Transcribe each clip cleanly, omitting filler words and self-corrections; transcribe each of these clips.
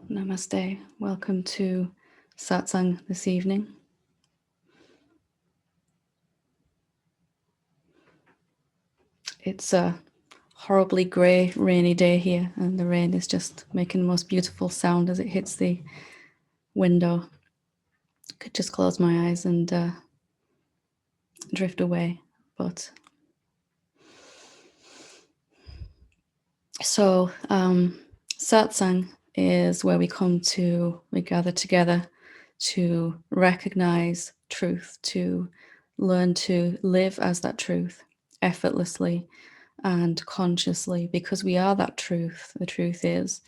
Namaste. Welcome to Satsang this evening. It's a horribly grey, rainy day here, and the rain is just making the most beautiful sound as it hits the window. I could just close my eyes and drift away. But so Satsang is where we gather together to recognize truth, to learn to live as that truth effortlessly and consciously, because we are that truth. The truth is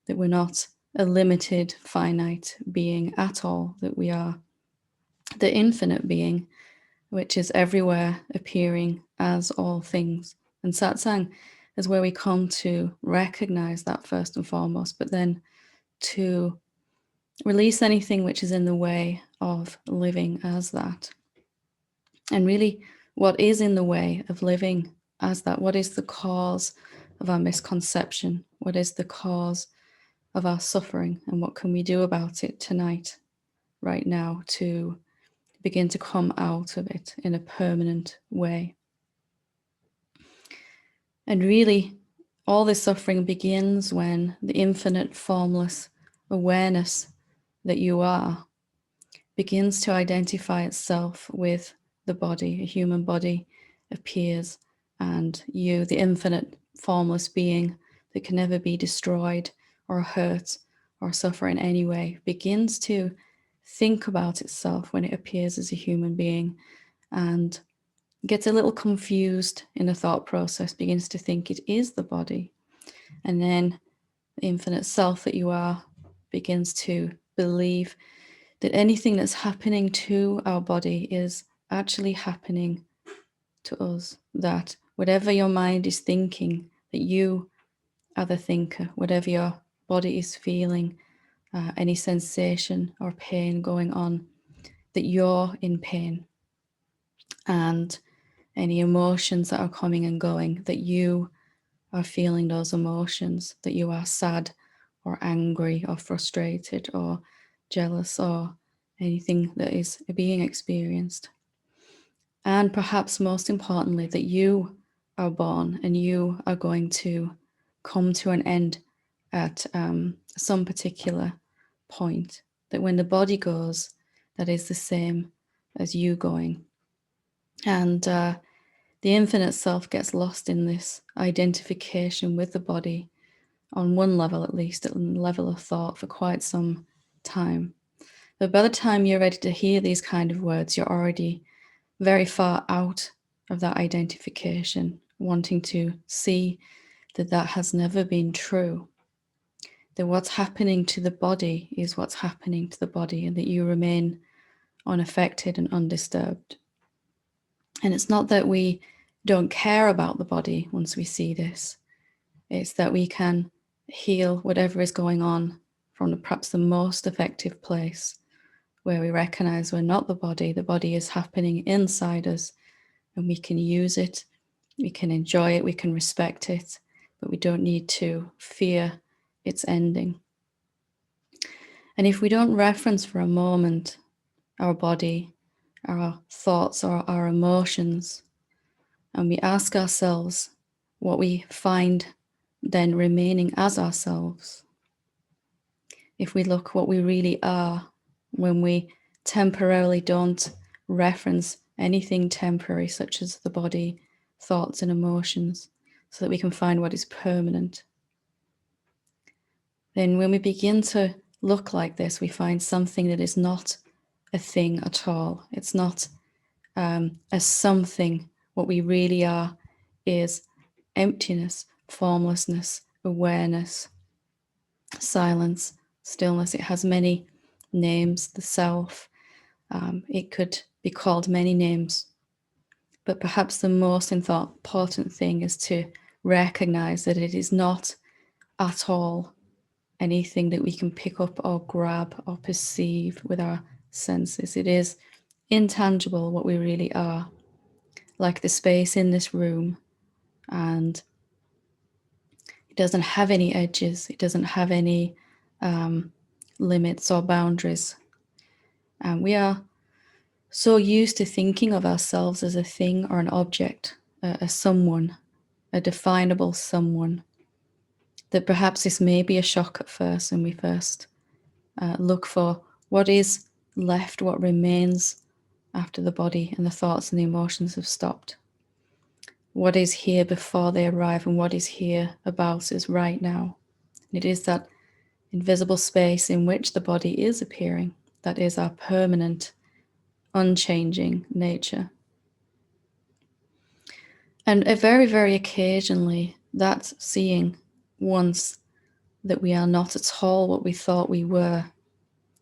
that we're not a limited, finite being at all, that we are the infinite being, which is everywhere, appearing as all things. And satsang is where we come to recognize that first and foremost, but then to release anything which is in the way of living as that. And really, what is in the way of living as that? What is the cause of our misconception? What is the cause of our suffering? And what can we do about it tonight, right now, to begin to come out of it in a permanent way? And really, all this suffering begins when the infinite formless awareness that you are begins to identify itself with the body. A human body appears, and you, the infinite formless being that can never be destroyed or hurt or suffer in any way, begins to think about itself when it appears as a human being and gets a little confused in the thought process, begins to think it is the body. And then the infinite self that you are begins to believe that anything that's happening to our body is actually happening to us. That whatever your mind is thinking, that you are the thinker. Whatever your body is feeling, any sensation or pain going on, that you're in pain. And any emotions that are coming and going, that you are feeling those emotions, that you are sad or angry or frustrated or jealous or anything that is being experienced. And perhaps most importantly, that you are born and you are going to come to an end at some particular point, that when the body goes, that is the same as you going. And the infinite self gets lost in this identification with the body, on one level at least, at the level of thought, for quite some time. But by the time you're ready to hear these kind of words, you're already very far out of that identification, wanting to see that that has never been true, that what's happening to the body is what's happening to the body, and that you remain unaffected and undisturbed. And it's not that we don't care about the body once we see this, it's that we can heal whatever is going on from perhaps the most effective place, where we recognize we're not the body is happening inside us, and we can use it, we can enjoy it, we can respect it, but we don't need to fear its ending. And if we don't reference for a moment our body, our thoughts, or our emotions, and we ask ourselves what we find then remaining as ourselves, if we look what we really are, when we temporarily don't reference anything temporary, such as the body, thoughts, and emotions, so that we can find what is permanent, then when we begin to look like this, we find something that is not a thing at all. It's not a something. What we really are is emptiness, formlessness, awareness, silence, stillness. It has many names, the self. It could be called many names, but perhaps the most important thing is to recognize that it is not at all anything that we can pick up or grab or perceive with our senses. It is intangible, what we really are, like the space in this room, and it doesn't have any edges, it doesn't have any limits or boundaries. And we are so used to thinking of ourselves as a thing or an object, a someone, a definable someone, that perhaps this may be a shock at first when we first look for what is left, what remains after the body and the thoughts and the emotions have stopped. What is here before they arrive and what is here about us right now. And it is that invisible space in which the body is appearing that is our permanent, unchanging nature. And very, very occasionally, that seeing once that we are not at all what we thought we were,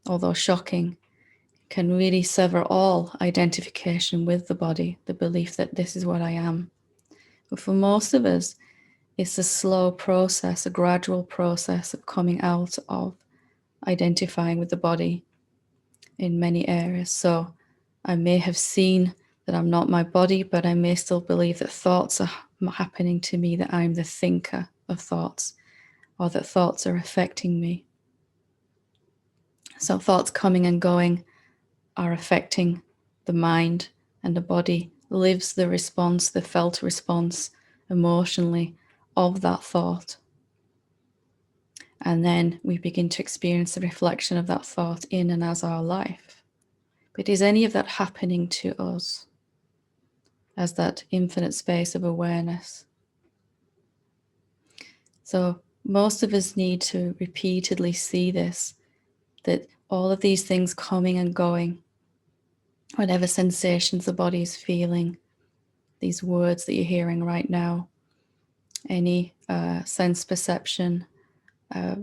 although shocking, can really sever all identification with the body, the belief that this is what I am. But for most of us, it's a slow process, a gradual process of coming out of identifying with the body in many areas. So I may have seen that I'm not my body, but I may still believe that thoughts are happening to me, that I'm the thinker of thoughts, or that thoughts are affecting me. So thoughts coming and going are affecting the mind, and the body lives the response, the felt response emotionally of that thought. And then we begin to experience the reflection of that thought in and as our life. But is any of that happening to us as that infinite space of awareness? So most of us need to repeatedly see this, that all of these things coming and going, whatever sensations the body is feeling, these words that you're hearing right now, any sense perception,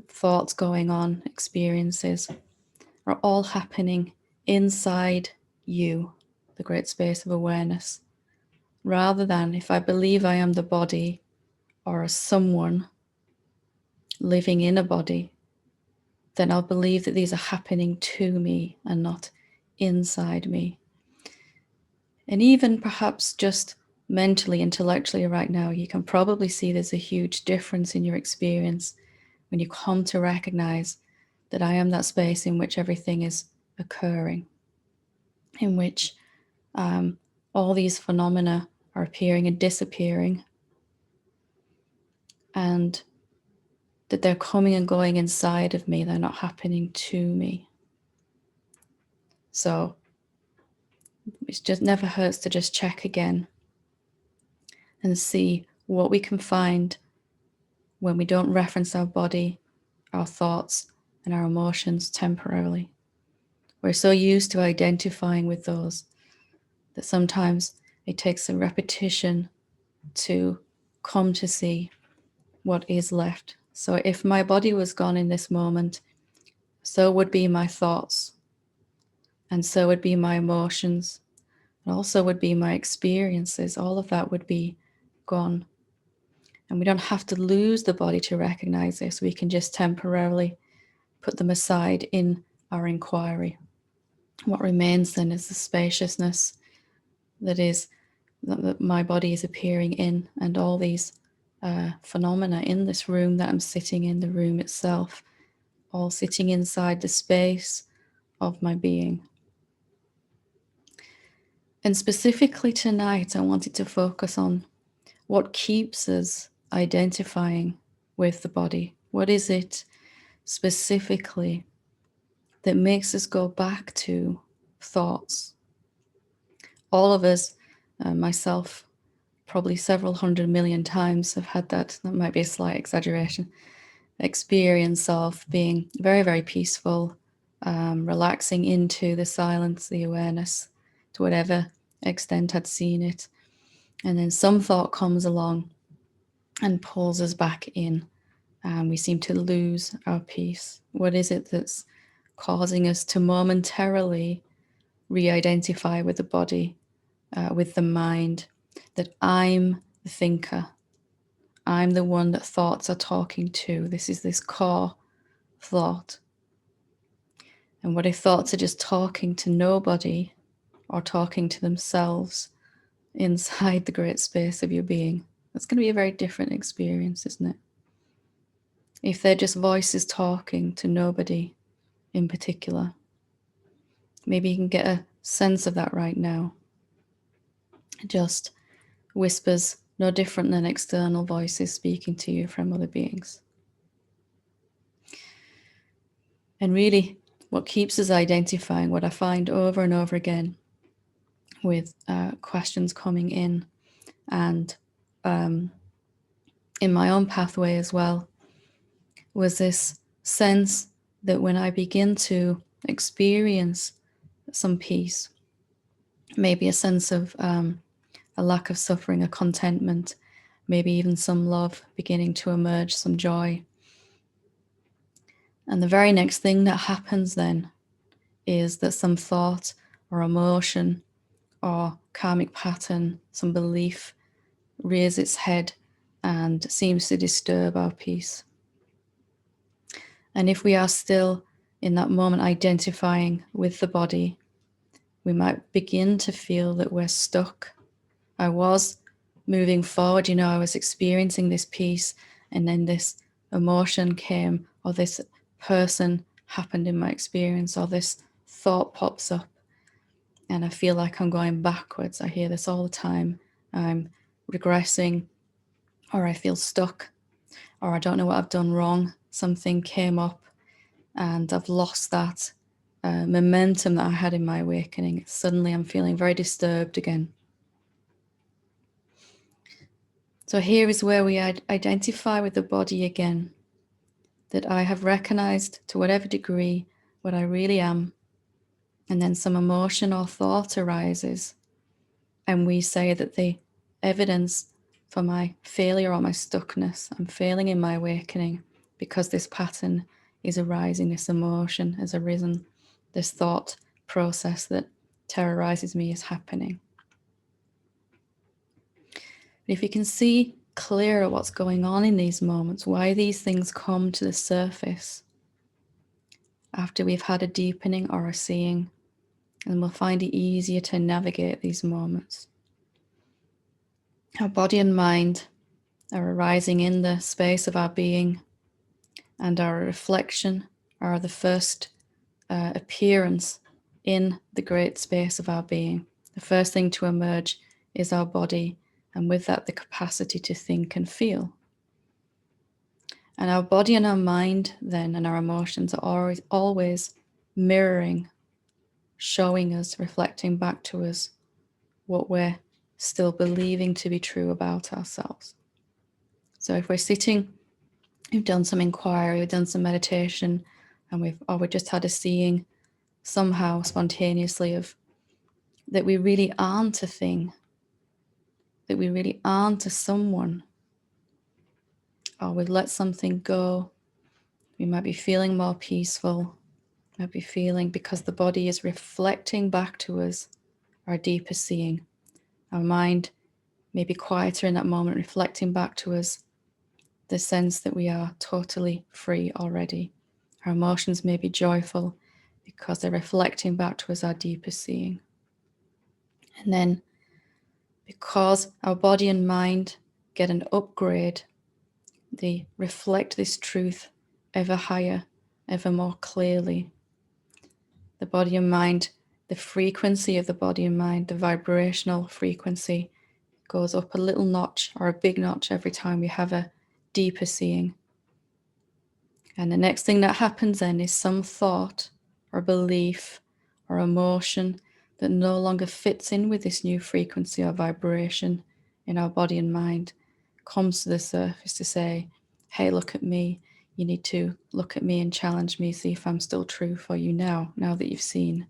thoughts going on, experiences, are all happening inside you, the great space of awareness, rather than if I believe I am the body or a someone living in a body, then I'll believe that these are happening to me and not inside me. And even perhaps just mentally, intellectually right now, you can probably see there's a huge difference in your experience when you come to recognize that I am that space in which everything is occurring, in which all these phenomena are appearing and disappearing, and that they're coming and going inside of me, they're not happening to me. So it just never hurts to just check again and see what we can find when we don't reference our body, our thoughts, and our emotions temporarily. We're so used to identifying with those that sometimes it takes a repetition to come to see what is left. So if my body was gone in this moment, so would be my thoughts, and so would be my emotions, and also would be my experiences. All of that would be gone. And we don't have to lose the body to recognize this. We can just temporarily put them aside in our inquiry. What remains then is the spaciousness that is that my body is appearing in, and all these phenomena in this room that I'm sitting in, the room itself, all sitting inside the space of my being. And specifically tonight, I wanted to focus on what keeps us identifying with the body. What is it specifically that makes us go back to thoughts? All of us, myself, probably several 100 million times have had that might be a slight exaggeration, experience of being very, very peaceful, relaxing into the silence, the awareness, to whatever extent I'd seen it. And then some thought comes along and pulls us back in, and we seem to lose our peace. What is it that's causing us to momentarily re-identify with the body, with the mind, that I'm the thinker, I'm the one that thoughts are talking to. This is this core thought. And what if thoughts are just talking to nobody or talking to themselves inside the great space of your being? That's going to be a very different experience, isn't it? if they're just voices talking to nobody in particular. Maybe you can get a sense of that right now. Just whispers, no different than external voices speaking to you from other beings. And really, what keeps us identifying, what I find over and over again with questions coming in, and in my own pathway as well, was this sense that when I begin to experience some peace, maybe a sense of a lack of suffering, a contentment, maybe even some love beginning to emerge, some joy. And the very next thing that happens then is that some thought or emotion or karmic pattern, some belief rears its head and seems to disturb our peace. And if we are still in that moment identifying with the body, we might begin to feel that we're stuck. I was moving forward, I was experiencing this peace, and then this emotion came, or this person happened in my experience, or this thought pops up, and I feel like I'm going backwards. I hear this all the time. I'm regressing, or I feel stuck, or I don't know what I've done wrong. Something came up and I've lost that momentum that I had in my awakening. Suddenly I'm feeling very disturbed again. So here is where we identify with the body again, that I have recognized to whatever degree what I really am, and then some emotion or thought arises, and we say that the evidence for my failure or my stuckness, I'm failing in my awakening because this pattern is arising, this emotion has arisen, this thought process that terrorizes me is happening. If you can see clearer what's going on in these moments, why these things come to the surface after we've had a deepening or a seeing, and we'll find it easier to navigate these moments. Our body and mind are arising in the space of our being, and our reflection are the first appearance in the great space of our being. The first thing to emerge is our body, and with that the capacity to think and feel. And our body and our mind then, and our emotions are always mirroring, showing us, reflecting back to us what we're still believing to be true about ourselves. So if we're sitting, we've done some inquiry, we've done some meditation, and we've just had a seeing somehow spontaneously of that we really aren't a thing, that we really aren't a someone, or we've let something go, we might be feeling more peaceful, might be feeling, because the body is reflecting back to us our deeper seeing. Our mind may be quieter in that moment, reflecting back to us the sense that we are totally free already. Our emotions may be joyful because they're reflecting back to us our deeper seeing. And then, because our body and mind get an upgrade, they reflect this truth ever higher, ever more clearly. The body and mind, the frequency of the body and mind, the vibrational frequency goes up a little notch or a big notch every time we have a deeper seeing. And the next thing that happens then is some thought or belief or emotion that no longer fits in with this new frequency or vibration in our body and mind comes to the surface to say, hey, look at me. You need to look at me and challenge me, see if I'm still true for you now that you've seen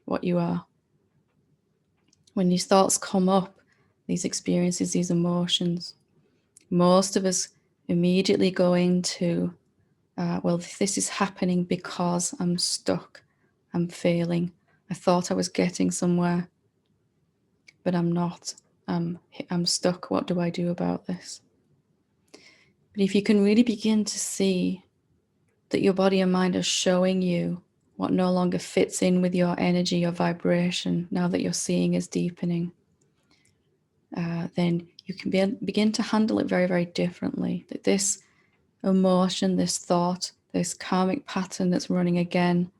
what you are. When these thoughts come up, these experiences, these emotions, most of us immediately go into, well, this is happening because I'm stuck, I'm failing. I thought I was getting somewhere, but I'm not. I'm stuck. What do I do about this? But if you can really begin to see that your body and mind are showing you what no longer fits in with your energy, your vibration, now that your seeing is deepening, then you can begin to handle it very, very differently. That this emotion, this thought, this karmic pattern that's running again,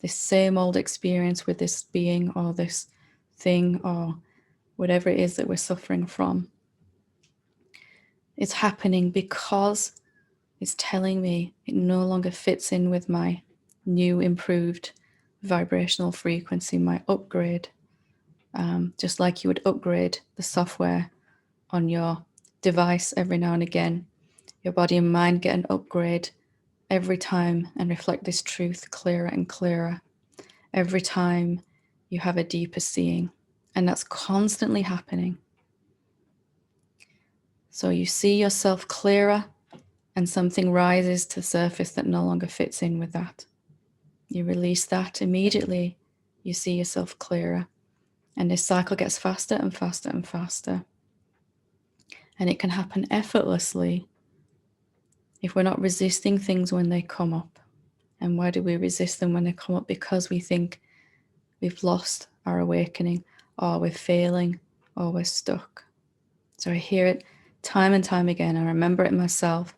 this same old experience with this being or this thing or whatever it is that we're suffering from. It's happening because it's telling me it no longer fits in with my new improved vibrational frequency, my upgrade. Just like you would upgrade the software on your device every now and again, your body and mind get an upgrade every time and reflect this truth clearer and clearer every time you have a deeper seeing. And that's constantly happening. So you see yourself clearer and something rises to the surface that no longer fits in with that. You release that immediately, you see yourself clearer. And this cycle gets faster and faster and faster. And it can happen effortlessly if we're not resisting things when they come up. And why do we resist them when they come up? Because we think we've lost our awakening, or we're failing, or we're stuck. So I hear it time and time again. I remember it myself.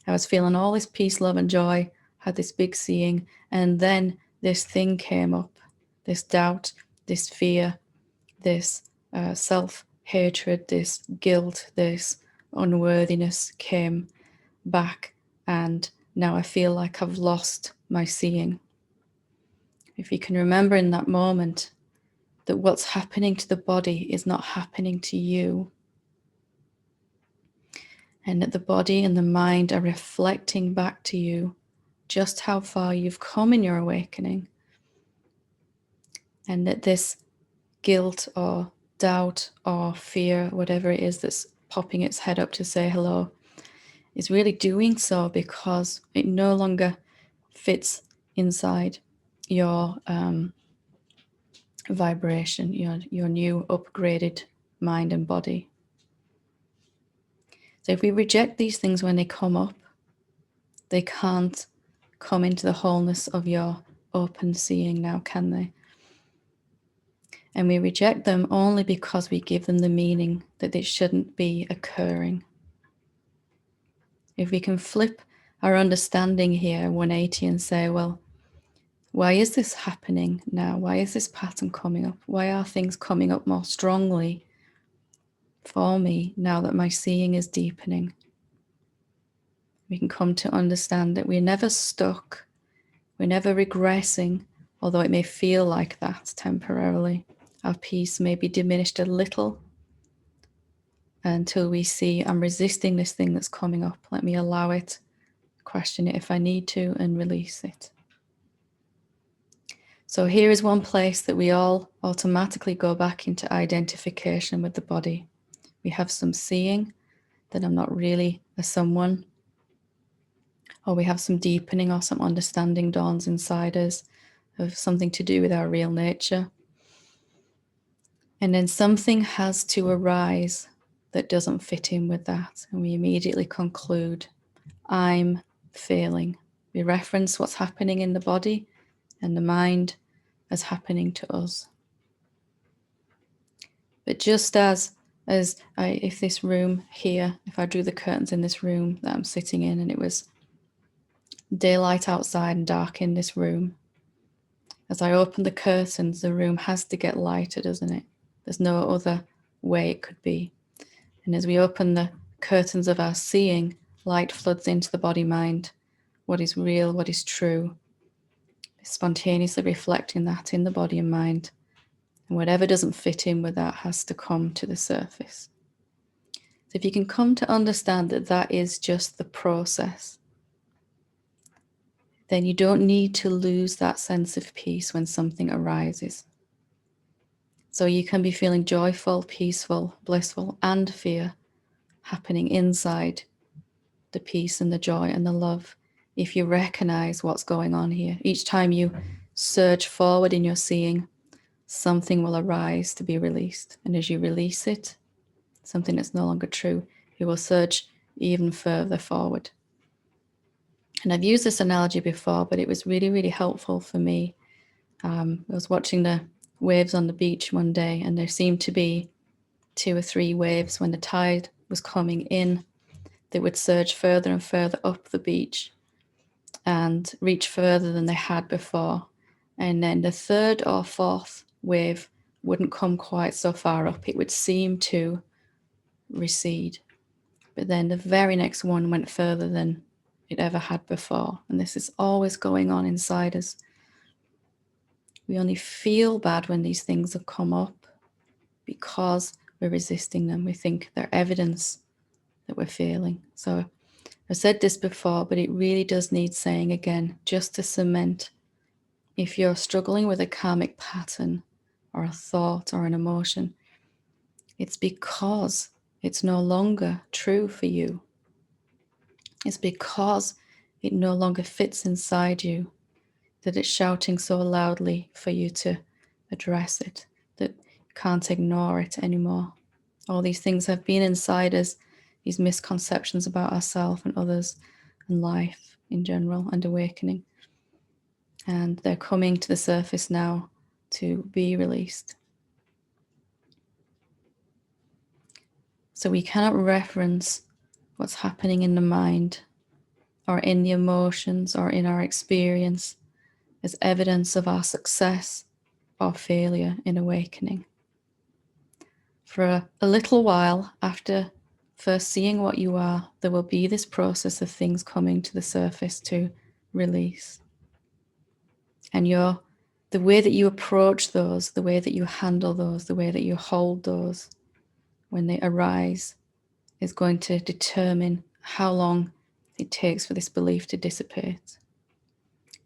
I was feeling all this peace, love, and joy, had this big seeing, and then this thing came up, this doubt, this fear, this self-hatred, this guilt, this unworthiness came back, and now I feel like I've lost my seeing. If you can remember in that moment that what's happening to the body is not happening to you, and that the body and the mind are reflecting back to you just how far you've come in your awakening, and that this guilt or doubt or fear, whatever it is that's popping its head up to say hello, is really doing so because it no longer fits inside your vibration, your new upgraded mind and body. So if we reject these things when they come up, they can't come into the wholeness of your open seeing now, can they? And we reject them only because we give them the meaning that it shouldn't be occurring. If we can flip our understanding here 180 and say, well, why is this happening now? Why is this pattern coming up? Why are things coming up more strongly for me now that my seeing is deepening? We can come to understand that we're never stuck, we're never regressing, although it may feel like that temporarily. Our peace may be diminished a little until we see I'm resisting this thing that's coming up. Let me allow it, question it if I need to, and release it. So here is one place that we all automatically go back into identification with the body. We have some seeing that I'm not really a someone, or we have some deepening or some understanding dawns inside us of something to do with our real nature. And then something has to arise that doesn't fit in with that. And we immediately conclude, I'm failing. We reference what's happening in the body and the mind as happening to us. But just if this room here, if I drew the curtains in this room that I'm sitting in and it was daylight outside and dark in this room, as I open the curtains, the room has to get lighter, doesn't it? There's no other way it could be. And as we open the curtains of our seeing, light floods into the body mind, what is real, what is true, spontaneously reflecting that in the body and mind. And whatever doesn't fit in with that has to come to the surface. So if you can come to understand that that is just the process, then you don't need to lose that sense of peace when something arises. So you can be feeling joyful, peaceful, blissful, and fear happening inside the peace and the joy and the love if you recognize what's going on here. Each time you surge forward in your seeing, something will arise to be released. And as you release it, something that's no longer true, it will surge even further forward. And I've used this analogy before, but it was really, really helpful for me. I was watching the waves on the beach one day, and there seemed to be 2 or 3 waves when the tide was coming in. they would surge further and further up the beach and reach further than they had before. And then the third or fourth wave wouldn't come quite so far up. It would seem to recede. But then the very next one went further than it ever had before. And this is always going on inside us. We only feel bad when these things have come up because we're resisting them. We think they're evidence that we're feeling. So I've said this before, but it really does need saying again, just to cement. If you're struggling with a karmic pattern or a thought or an emotion, it's because it's no longer true for you. It's because it no longer fits inside you that it's shouting so loudly for you to address it, that you can't ignore it anymore. All these things have been inside us, these misconceptions about ourselves and others and life in general and awakening. And they're coming to the surface now to be released. So we cannot reference what's happening in the mind or in the emotions or in our experience as evidence of our success or failure in awakening. For a little while after first seeing what you are, there will be this process of things coming to the surface to release. And the way that you approach those, the way that you handle those, the way that you hold those when they arise is going to determine how long it takes for this belief to dissipate.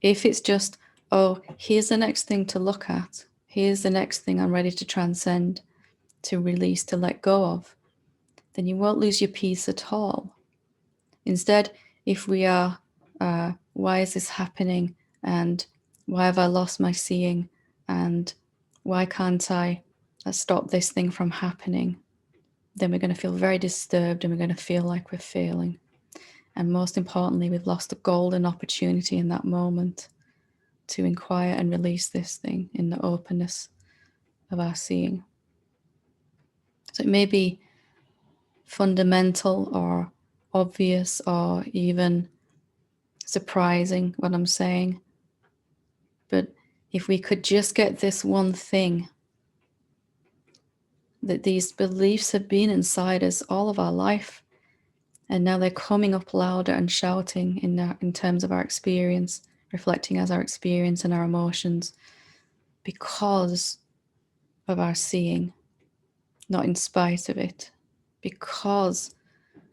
If it's just, oh, here's the next thing to look at, here's the next thing I'm ready to transcend, to release, to let go of, then you won't lose your peace at all. Instead, if we are, why is this happening? And why have I lost my seeing? And why can't I stop this thing from happening? Then we're going to feel very disturbed and we're going to feel like we're failing. And most importantly, we've lost a golden opportunity in that moment to inquire and release this thing in the openness of our seeing. So it may be fundamental or obvious or even surprising what I'm saying, but if we could just get this one thing, that these beliefs have been inside us all of our life, and now they're coming up louder and shouting in terms of our experience, reflecting as our experience and our emotions, because of our seeing, not in spite of it, because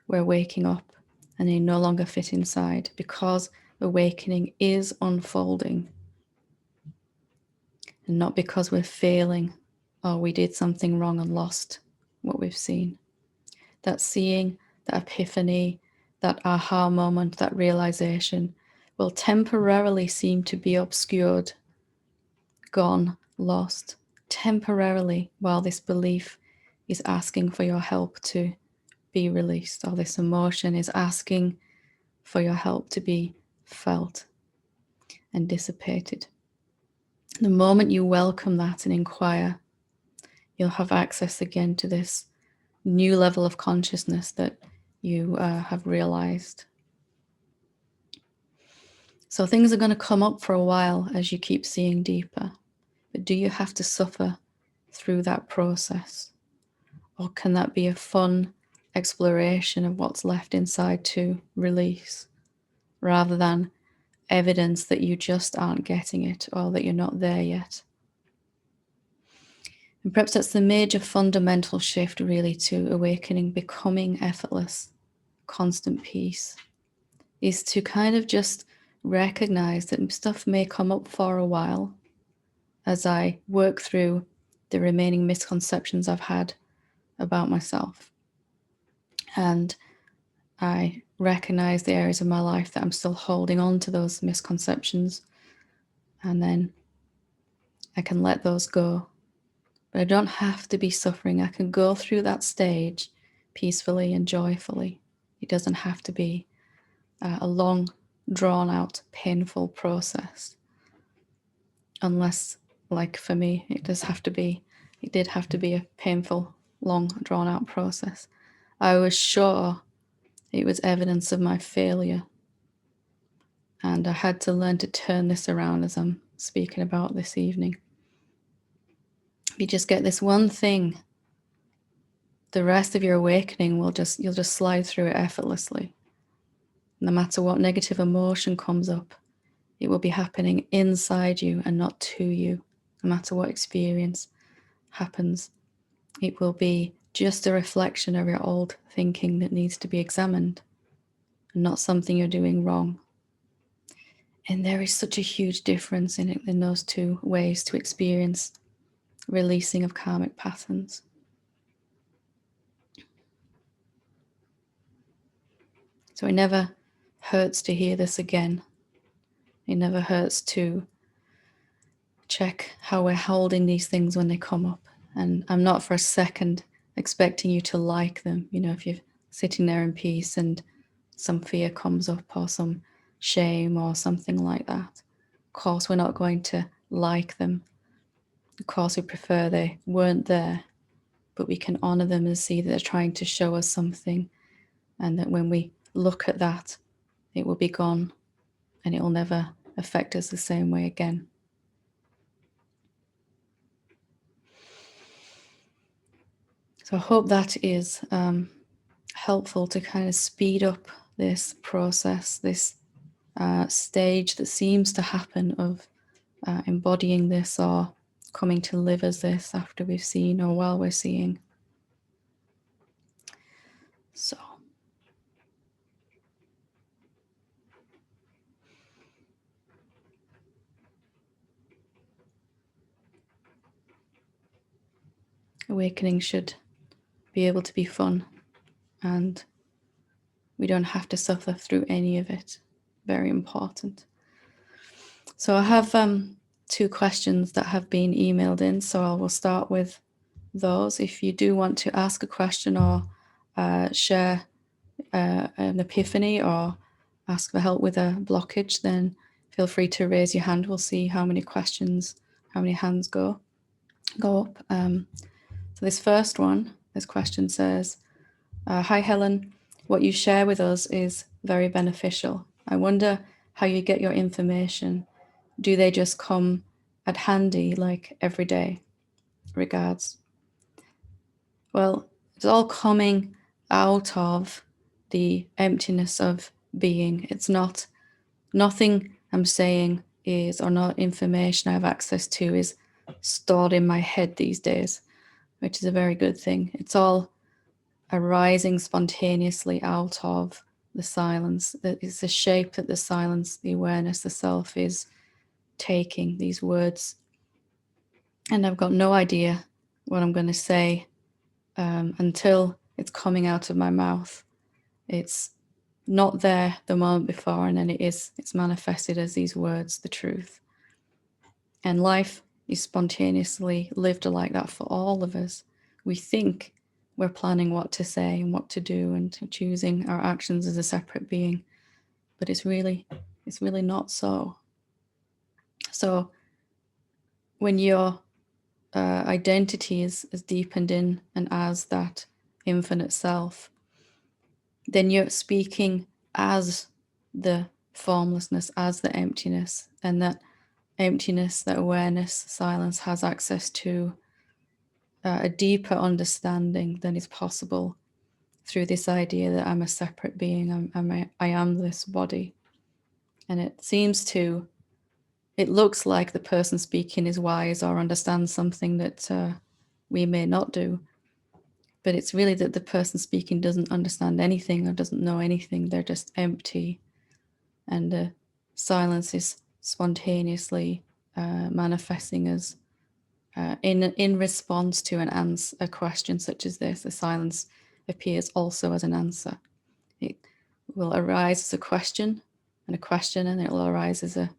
we're waking up and they no longer fit inside, because awakening is unfolding, and not because we're failing or we did something wrong and lost what we've seen. That seeing, that epiphany, that aha moment, that realization will temporarily seem to be obscured, gone, lost, temporarily, while this belief is asking for your help to be released, or this emotion is asking for your help to be felt and dissipated. The moment you welcome that and inquire, you'll have access again to this new level of consciousness that you have realized. So things are going to come up for a while as you keep seeing deeper. But do you have to suffer through that process? Or can that be a fun exploration of what's left inside to release, rather than evidence that you just aren't getting it or that you're not there yet? And perhaps that's the major fundamental shift really to awakening, becoming effortless, constant peace, is to kind of just recognize that stuff may come up for a while as I work through the remaining misconceptions I've had about myself. And I recognize the areas of my life that I'm still holding on to those misconceptions, and then I can let those go. But I don't have to be suffering. I can go through that stage peacefully and joyfully. It doesn't have to be a long, drawn-out, painful process. Unless, like for me, it did have to be a painful, long, drawn-out process. I was sure It was evidence of my failure. And I had to learn to turn this around, as I'm speaking about this evening. If you just get this one thing, the rest of your awakening you'll just slide through it effortlessly. No matter what negative emotion comes up, it will be happening inside you and not to you. No matter what experience happens, it will be just a reflection of your old thinking that needs to be examined, and not something you're doing wrong. And there is such a huge difference in those two ways to experience releasing of karmic patterns. So it never hurts to hear this again. It never hurts to check how we're holding these things when they come up. And I'm not for a second expecting you to like them. If you're sitting there in peace and some fear comes up or some shame or something like that, of course we're not going to like them. Of course we prefer they weren't there, but we can honor them and see that they're trying to show us something, and that when we look at that, it will be gone and it will never affect us the same way again. So I hope that is helpful to kind of speed up this process, this stage that seems to happen of embodying this or coming to live as this after we've seen or while we're seeing. So awakening should be able to be fun, and we don't have to suffer through any of it. Very important. So I have 2 questions that have been emailed in, so I will start with those. If you do want to ask a question or share an epiphany or ask for help with a blockage, then feel free to raise your hand. We'll see how many hands go up. So this first one, this question says, hi Helen, what you share with us is very beneficial. I wonder how you get your information. Do they just come at handy like every day? Regards. Well, it's all coming out of the emptiness of being. It's nothing I'm saying is, or not information I have access to is stored in my head these days, which is a very good thing. It's all arising spontaneously out of the silence. It's the shape that the silence, the awareness, the self is taking, these words. And I've got no idea what I'm going to say until it's coming out of my mouth. It's not there the moment before, and then it's manifested as these words, the truth. And life is spontaneously lived like that for all of us. We think we're planning what to say and what to do and choosing our actions as a separate being, but it's really not so. So when your identity is deepened in and as that infinite self, then you're speaking as the formlessness, as the emptiness, and that emptiness, that awareness, silence has access to a deeper understanding than is possible through this idea that I'm a separate being, I am this body. And it looks like the person speaking is wise or understands something that we may not do. But it's really that the person speaking doesn't understand anything or doesn't know anything. They're just empty. And the silence is spontaneously manifesting as in response to a question such as this. The silence appears also as an answer. It will arise as a question, and it will arise as an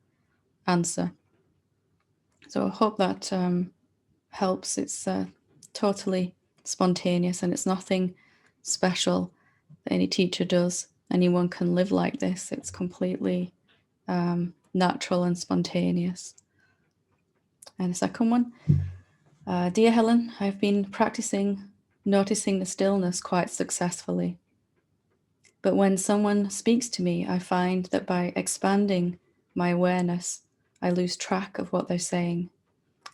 answer. So I hope that helps. It's totally spontaneous, and it's nothing special that any teacher does. Anyone can live like this. It's completely natural and spontaneous. And the second one, dear Helen, I've been practicing noticing the stillness quite successfully, But when someone speaks to me, I find that by expanding my awareness, I lose track of what they're saying.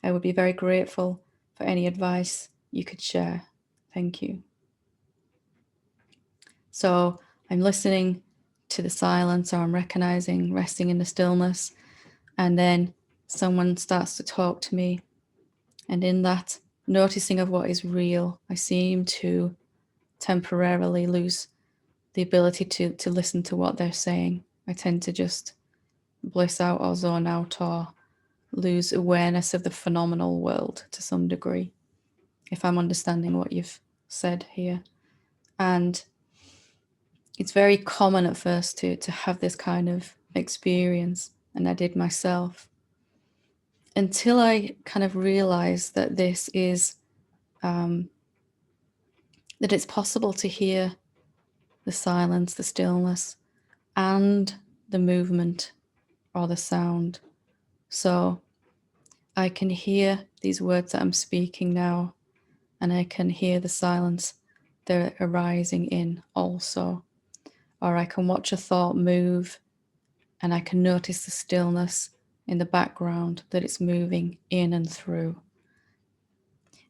I would be very grateful for any advice you could share. Thank you. So I'm listening to the silence, or I'm recognizing, resting in the stillness, and then someone starts to talk to me. And in that noticing of what is real, I seem to temporarily lose the ability to listen to what they're saying. I tend to just bliss out or zone out or lose awareness of the phenomenal world to some degree, if I'm understanding what you've said here. And it's very common at first to have this kind of experience, and I did myself, until I kind of realized that this is that it's possible to hear the silence, the stillness, and the movement or the sound. So I can hear these words that I'm speaking now, and I can hear the silence they're arising in also. Or I can watch a thought move, and I can notice the stillness in the background that it's moving in and through.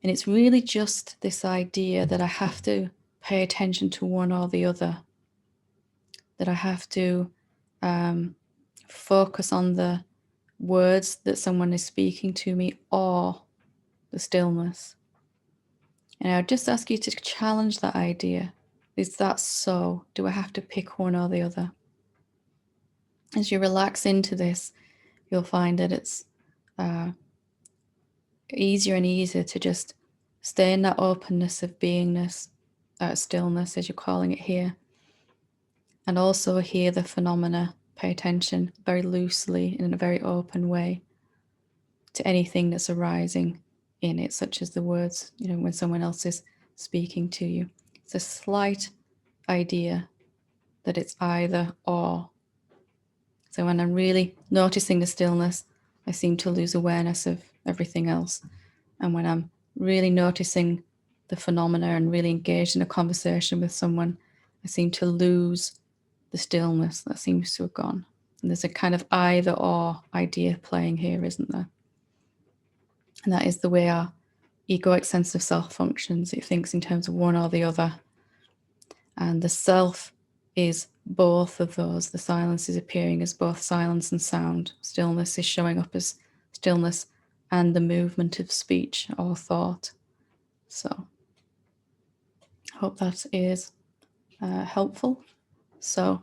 And it's really just this idea that I have to pay attention to one or the other, that I have to focus on the words that someone is speaking to me or the stillness. And I would just ask you to challenge that idea. Is that so? Do I have to pick one or the other? As you relax into this, you'll find that it's easier and easier to just stay in that openness of beingness, stillness, as you're calling it here, and also hear the phenomena. Pay attention very loosely in a very open way to anything that's arising in it, such as the words, when someone else is speaking to you. It's a slight idea that it's either or. So when I'm really noticing the stillness, I seem to lose awareness of everything else. And when I'm really noticing the phenomena and really engaged in a conversation with someone, I seem to lose the stillness that seems to have gone. And there's a kind of either or idea playing here, isn't there? And that is the way our egoic sense of self functions. It thinks in terms of one or the other. And the self is both of those. The silence is appearing as both silence and sound. Stillness is showing up as stillness and the movement of speech or thought. So I hope that is helpful. So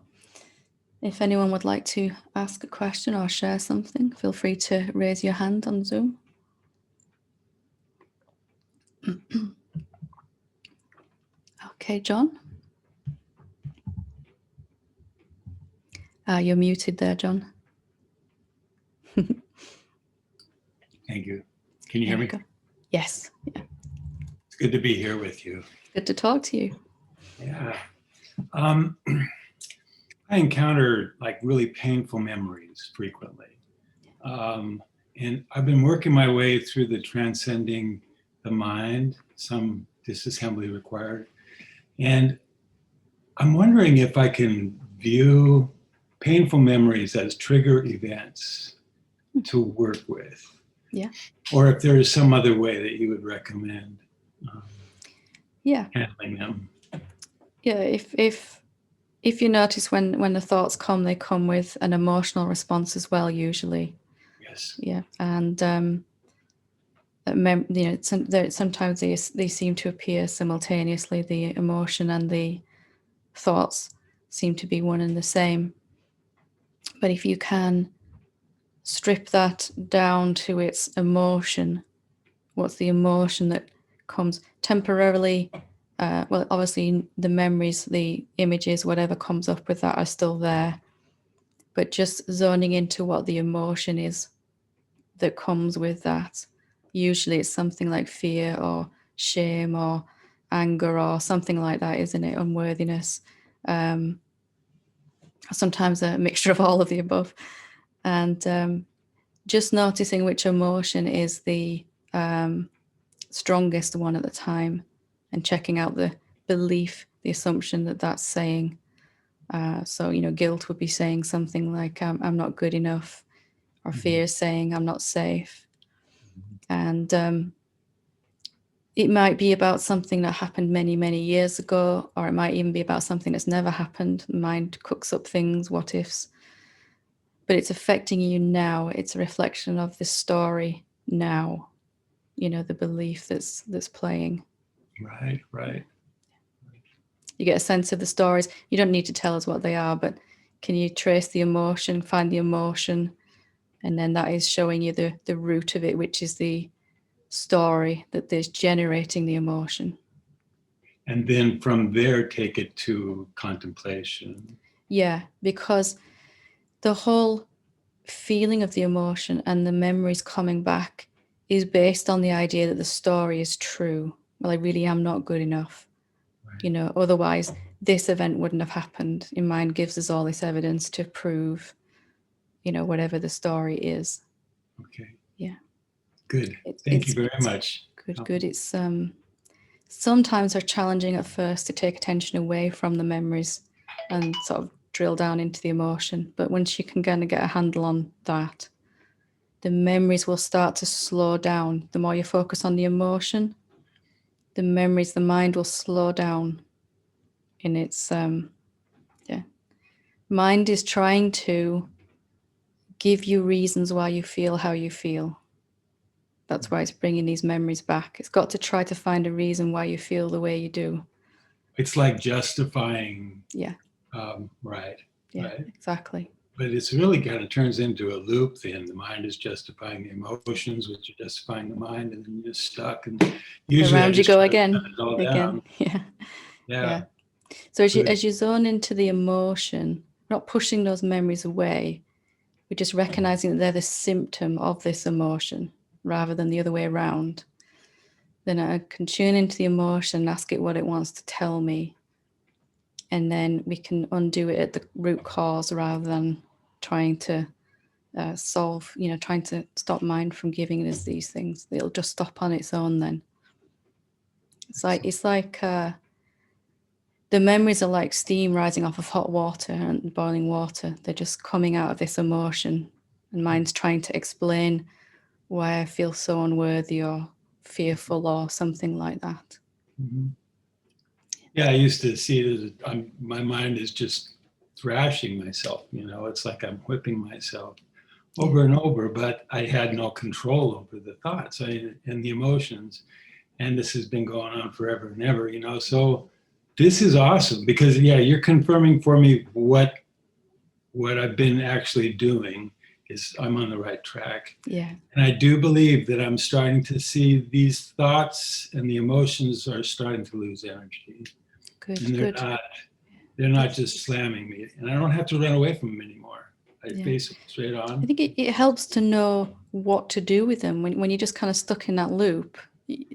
if anyone would like to ask a question or share something, feel free to raise your hand on Zoom. Okay, John. You're muted there, John. Thank you. Can you hear me? Yes. Yeah. It's good to be here with you. Good to talk to you. Yeah. I encounter like really painful memories frequently. And I've been working my way through the transcending the mind, some disassembly required. And I'm wondering if I can view painful memories as trigger events to work with. Yeah. Or if there is some other way that you would recommend handling them. Yeah, if you notice when the thoughts come, they come with an emotional response as well, usually. Yes. Yeah, and sometimes they seem to appear simultaneously. The emotion and the thoughts seem to be one and the same. But if you can strip that down to its emotion, what's the emotion that comes temporarily? Well, obviously the memories, the images, whatever comes up with that are still there, but just zoning into what the emotion is that comes with that. Usually it's something like fear or shame or anger or something like that, isn't it? Unworthiness. Sometimes a mixture of all of the above. And just noticing which emotion is the strongest one at the time, and checking out the belief, the assumption that that's saying. So, guilt would be saying something like, I'm not good enough, or fear is saying, I'm not safe. And it might be about something that happened many, many years ago, or it might even be about something that's never happened. The mind cooks up things, what ifs. But it's affecting you now. It's a reflection of the story now, the belief that's playing. Right. You get a sense of the stories. You don't need to tell us what they are, but can you trace the emotion, find the emotion? And then that is showing you the root of it, which is the story that is generating the emotion. And then from there, take it to contemplation. Yeah, because the whole feeling of the emotion and the memories coming back is based on the idea that the story is true. Well, I really am not good enough. Right. Otherwise this event wouldn't have happened. Your mind gives us all this evidence to prove, whatever the story is. Okay. Yeah. Good. Thank you very much. Good. It's sometimes are challenging at first to take attention away from the memories and sort of drill down into the emotion. But once you can kind of get a handle on that, the memories will start to slow down. The more you focus on the emotion, the memories, the mind will slow down. And it's, mind is trying to give you reasons why you feel how you feel. That's why it's bringing these memories back. It's got to try to find a reason why you feel the way you do. It's like justifying. Yeah. Right. Yeah, right. Exactly. But it's really kind of turns into a loop then. The mind is justifying the emotions, which are justifying the mind, and then you're just stuck. And usually Around you go again. Again. Yeah. Yeah. So as you zone into the emotion, not pushing those memories away, we're just recognizing that they're the symptom of this emotion rather than the other way around. Then I can tune into the emotion and ask it what it wants to tell me. And then we can undo it at the root cause rather than trying to solve, trying to stop mind from giving us these things. It'll just stop on its own then. It's like the memories are like steam rising off of hot water and boiling water. They're just coming out of this emotion, and mind's trying to explain why I feel so unworthy or fearful or something like that. Mm-hmm. Yeah, I used to see it as my mind is just thrashing myself. It's like I'm whipping myself over and over, but I had no control over the thoughts and the emotions. And this has been going on forever and ever, So this is awesome because, you're confirming for me what I've been actually doing is I'm on the right track. Yeah. And I do believe that I'm starting to see these thoughts and the emotions are starting to lose energy. Good. And they're not just slamming me. And I don't have to run away from them anymore. I face them straight on. I think it helps to know what to do with them. When you're just kind of stuck in that loop,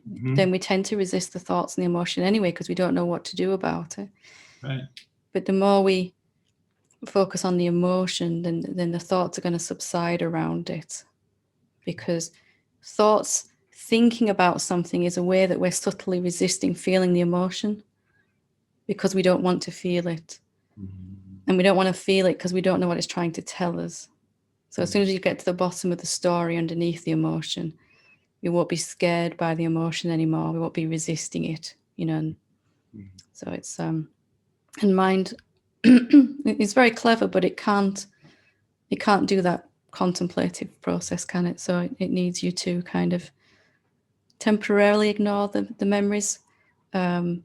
then we tend to resist the thoughts and the emotion anyway because we don't know what to do about it. Right. But the more we focus on the emotion, then the thoughts are going to subside around it, because thinking about something is a way that we're subtly resisting feeling the emotion because we don't want to feel it. And we don't want to feel it because we don't know what it's trying to tell us. So as soon as you get to the bottom of the story underneath the emotion, we won't be scared by the emotion anymore. We won't be resisting it, So it's and mind it's very clever, but it can't do that contemplative process, can it? So it needs you to kind of temporarily ignore the memories and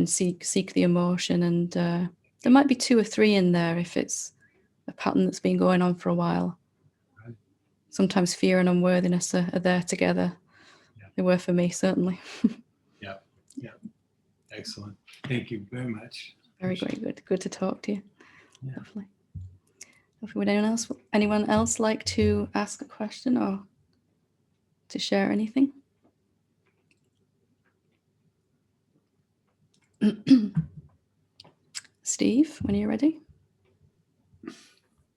seek the emotion. And there might be 2 or 3 in there if it's a pattern that's been going on for a while. Right. Sometimes fear and unworthiness are there together. Yeah. They were for me, certainly. Yeah. Excellent. Thank you very much. Very good. Good to talk to you. Yeah. Lovely. Would anyone else like to ask a question or to share anything? Steve, when you're ready.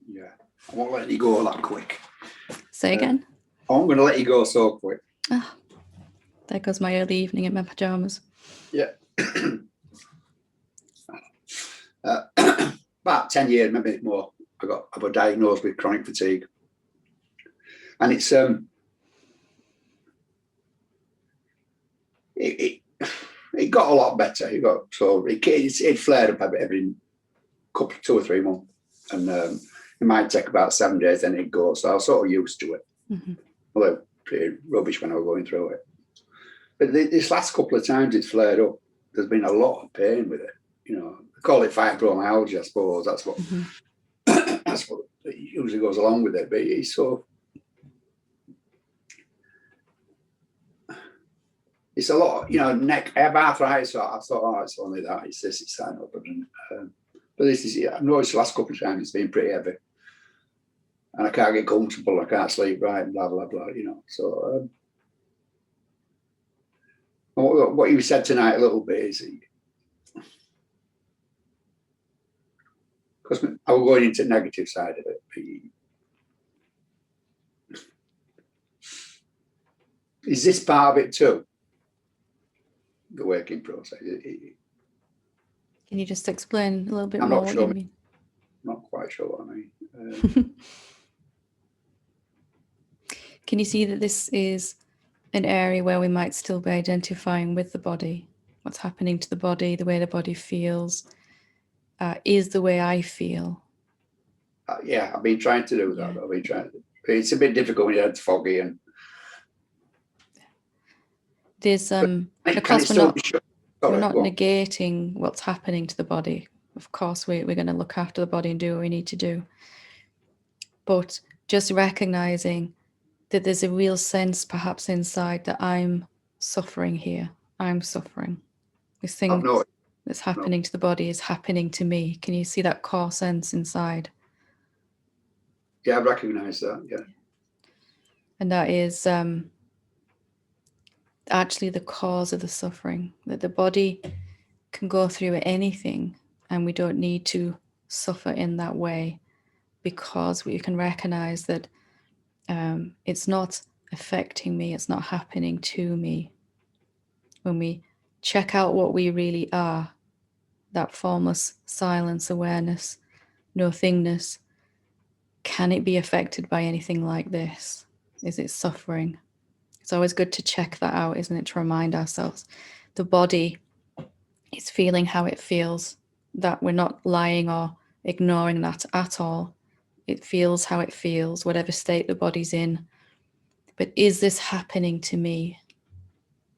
Yeah, I won't let you go that quick. Say again. I'm going to let you go so quick. Ah, there goes my early evening in my pajamas. Yeah. about 10 years, maybe more, I got diagnosed with chronic fatigue. And it's it got a lot better. It flared up every couple, 2 or 3 months, and it might take about 7 days, then it goes. So I was sort of used to it. Mm-hmm. Although pretty rubbish when I was going through it. But this last couple of times it's flared up, there's been a lot of pain with it. You know, they call it fibromyalgia, I suppose. That's what Mm-hmm. that's what it usually goes along with it. But it's so. It's a lot, you know, neck, I have arthritis, so I thought, oh, it's only that, it's this, it's that. But this is, I've noticed the last couple of times it's been pretty heavy. And I can't get comfortable, I can't sleep right, blah, blah, blah, you know. So, what you said tonight a little bit is, because I was going into the negative side of it. Is this part of it too? The working process. Can you just explain a little bit I'm more not what sure. you mean? Not quite sure what I mean. Can you see that this is an area where we might still be identifying with the body? What's happening to the body, the way the body feels, is the way I feel. Yeah, I've been trying to do that. Yeah. I've been trying to. It's a bit difficult when your head's foggy and. There's of Can course it still be we're not negating what's happening to the body. Of course we're going to look after the body and do what we need to do. But just recognizing that there's a real sense perhaps inside that I'm suffering here. I'm suffering. This thing that's happening to the body is happening to me. Can you see that core sense inside? Yeah, I recognize that, yeah. And that is actually the cause of the suffering, that the body can go through anything and we don't need to suffer in that way, because we can recognize that it's not affecting me, it's not happening to me. When we check out what we really are, that formless silence, awareness, nothingness, can it be affected by anything like this? Is it suffering? It's always good to check that out, isn't it? To remind ourselves the body is feeling how it feels, that we're not lying or ignoring that at all. It feels how it feels, whatever state the body's in. But is this happening to me?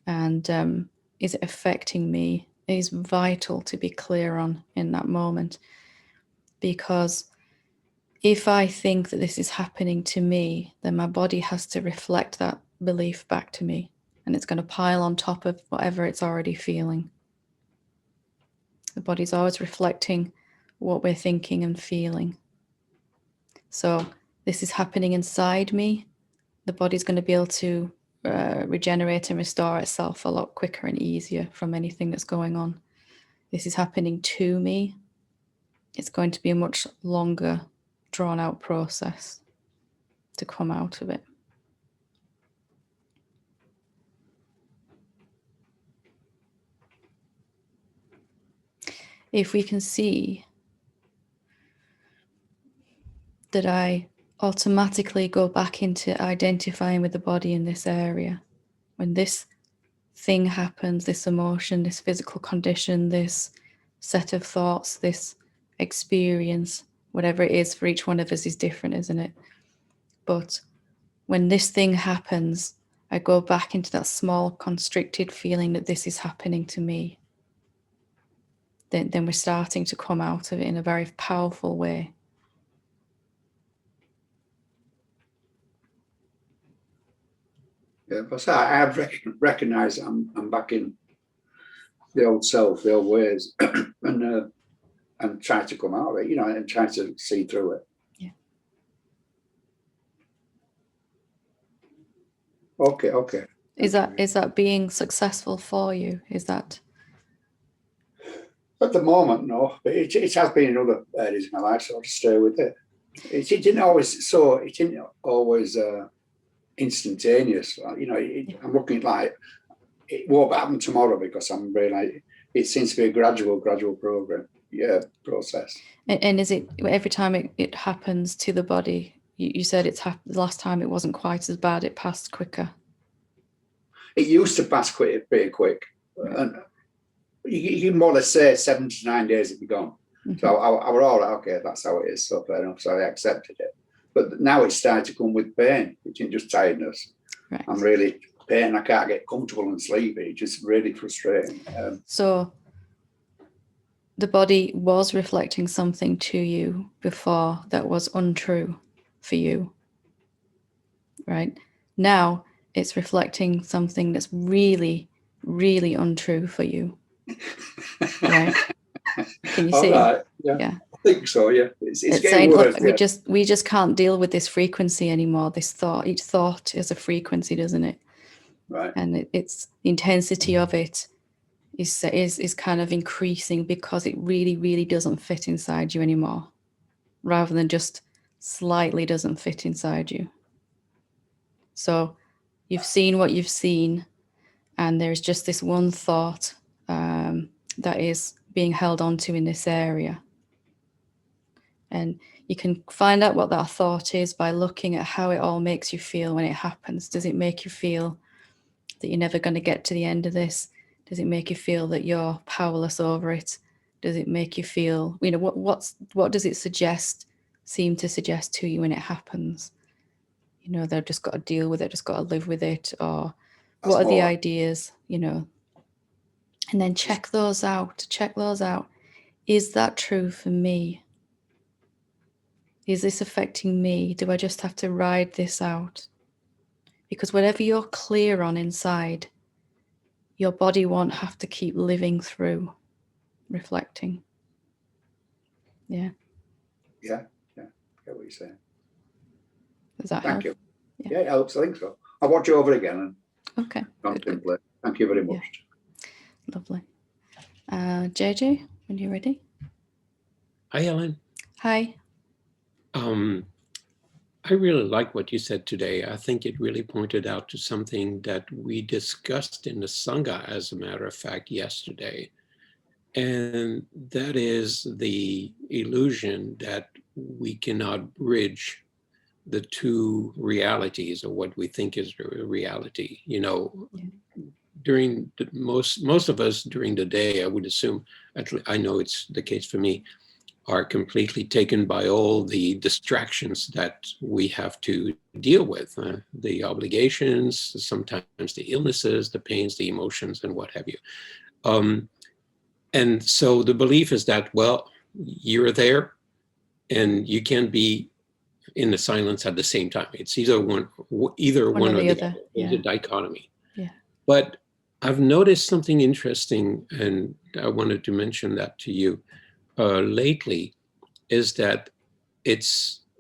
And is it affecting me? It is vital to be clear on in that moment. Because if I think that this is happening to me, then my body has to reflect that belief back to me. And it's going to pile on top of whatever it's already feeling. The body's always reflecting what we're thinking and feeling. So this is happening inside me. The body's going to be able to regenerate and restore itself a lot quicker and easier from anything that's going on. This is happening to me. It's going to be a much longer, drawn out process to come out of it. If we can see that I automatically go back into identifying with the body in this area, when this thing happens, this emotion, this physical condition, this set of thoughts, this experience, whatever it is for each one of us is different, isn't it? But when this thing happens, I go back into that small constricted feeling that this is happening to me. Then we're starting to come out of it in a very powerful way. Yeah, but I have recognized I'm back in the old self, the old ways, and try to come out of it, you know, and try to see through it. Yeah. Okay. Is that being successful for you? Is that? At the moment, no, but it has been in other areas of my life, so I'll just stay with it. It didn't always instantaneous. You know, I'm looking like it won't happen tomorrow because I'm really like, it seems to be a gradual program. process. And is it every time it happens to the body? You said the last time it wasn't quite as bad, it passed quicker. It used to pass pretty quick. Right. And you can more or less say 7 to 9 days it'd be gone. Mhm. So I were all right, okay, that's how it is, so fair enough. So I accepted it. But now it's starting to come with pain, which isn't just tiredness. Right. I'm really pain. I can't get comfortable and sleepy. It's just really frustrating. So the body was reflecting something to you before that was untrue for you, right? Now it's reflecting something that's really, really untrue for you, right? Can you see? All right. Yeah. Yeah. I think so. Yeah. It's getting saying, worse. look, we just can't deal with this frequency anymore. This thought, each thought is a frequency, doesn't it? Right. And it's the intensity of it is kind of increasing because it really, really doesn't fit inside you anymore, rather than just slightly doesn't fit inside you. So you've seen what you've seen, and there's just this one thought that is being held onto in this area. And you can find out what that thought is by looking at how it all makes you feel when it happens. Does it make you feel that you're never going to get to the end of this? Does it make you feel that you're powerless over it? Does it make you feel, what does it seem to suggest to you when it happens? They've just got to deal with it, just got to live with it, or That's what are the more. ideas, and then check those out. Is that true for me? Is this affecting me? Do I just have to ride this out? Because whatever you're clear on inside, your body won't have to keep living through, reflecting. Yeah. Yeah. Yeah. I get what you're saying. Does that Thank help? you. Yeah, it helps. I think so. I'll watch it over again and Okay. contemplate. Thank you very much. Yeah. Lovely. JJ, when you're ready. Hi, Helen. Hi. I really like what you said today. I think it really pointed out to something that we discussed in the Sangha, as a matter of fact, yesterday. And that is the illusion that we cannot bridge the two realities, or what we think is reality. During most of us during the day, I would assume, I know it's the case for me, are completely taken by all the distractions that we have to deal with, the obligations, sometimes the illnesses, the pains, the emotions, and what have you. And so the belief is that, well, you're there and you can be in the silence at the same time. It's either one or the other. It's a dichotomy. Yeah. But I've noticed something interesting, and I wanted to mention that to you lately, is that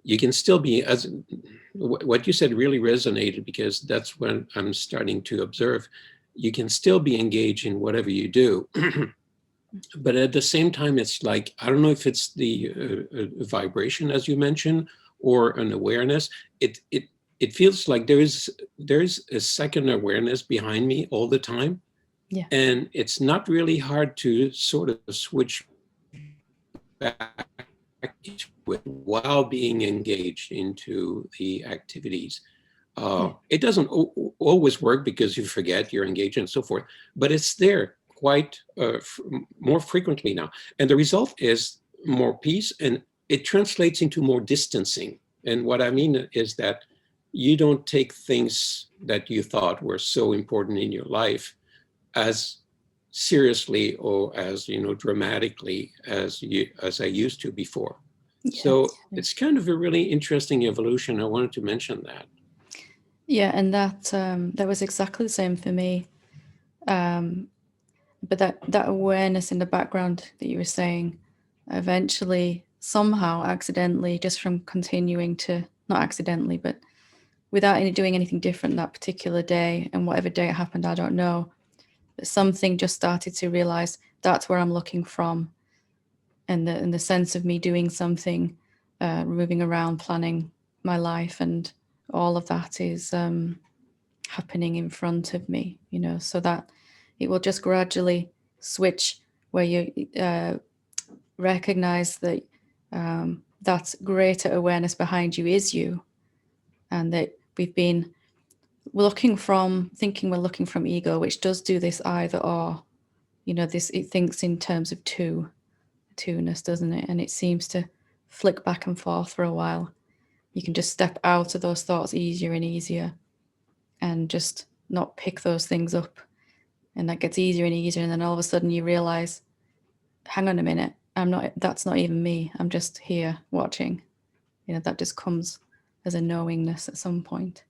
you can still be, as what you said really resonated, because that's when I'm starting to observe, you can still be engaged in whatever you do. But at the same time, it's like, I don't know if it's the vibration, as you mentioned, or an awareness. It feels like there's a second awareness behind me all the time. Yeah. And it's not really hard to sort of switch back with while being engaged into the activities. It doesn't always work because you forget you're engaged and so forth, but it's there quite more frequently now. And the result is more peace, and it translates into more distancing. And what I mean is that you don't take things that you thought were so important in your life as seriously or as dramatically as I used to before. Yes. So it's kind of a really interesting evolution. I wanted to mention that. Yeah, and that was exactly the same for me. But that awareness in the background that you were saying, eventually, somehow, accidentally, just from continuing to, not accidentally, but without doing anything different that particular day, and whatever day it happened, I don't know, but something just started to realize that's where I'm looking from. And the sense of me doing something, moving around, planning my life, and all of that is happening in front of me, so that it will just gradually switch where you recognize that that greater awareness behind you is you, and that we've been thinking we're looking from ego, which does do this either or. It thinks in terms of two-ness, doesn't it? And it seems to flick back and forth for a while. You can just step out of those thoughts easier and easier and just not pick those things up. And that gets easier and easier. And then all of a sudden you realize, hang on a minute, that's not even me. I'm just here watching. That just comes as a knowingness at some point.